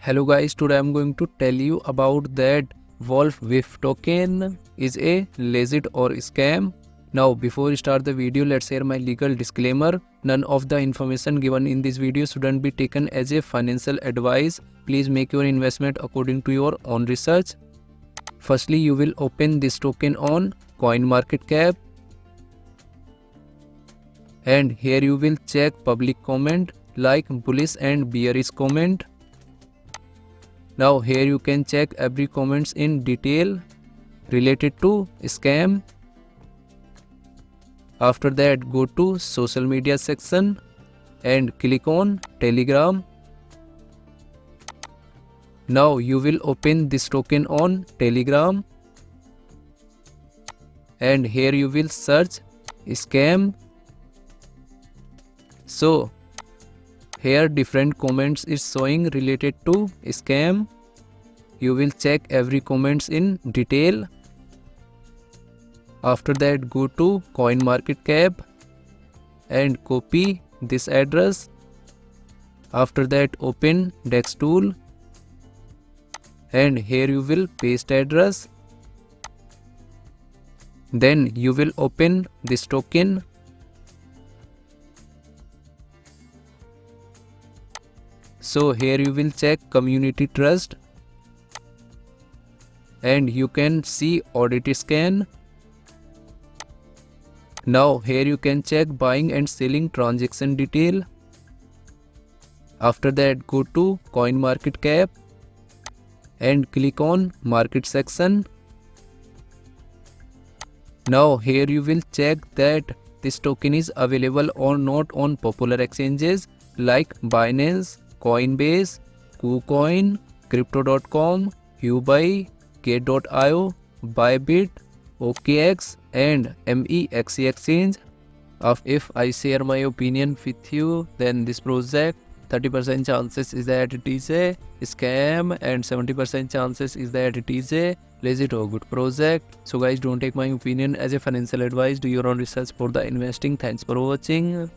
Hello guys, today I'm going to tell you about that Wolf Wif token is a legit or scam. Now before we start the video, let's share my legal disclaimer. None of the information given in this video shouldn't be taken as a financial advice. Please make your investment according to your own research. Firstly, you will open this token on CoinMarketCap. And here you will check public comment like bullish and bearish comment. Now here you can check every comments in detail related to scam. After that, go to social media section and click on Telegram. Now you will open this token on Telegram and here you will search scam. So here different comments is showing related to scam. You will check every comments in detail. After that, go to CoinMarketCap and copy this address. After that, open Dex tool and here you will paste address. Then you will open this token. So here you will check community trust and you can see audit scan. Now here you can check buying and selling transaction detail. After that, go to CoinMarketCap and click on market section. Now here you will check that this token is available or not on popular exchanges like Binance, Coinbase, KuCoin, Crypto.com, Huobi, Gate.io, Bybit, OKX and MEXC exchange. If I share my opinion with you, then this project 30% chances is that it is a scam and 70% chances is that it is a legit or good project. So guys, don't take my opinion as a financial advice. Do your own research for the investing. Thanks for watching.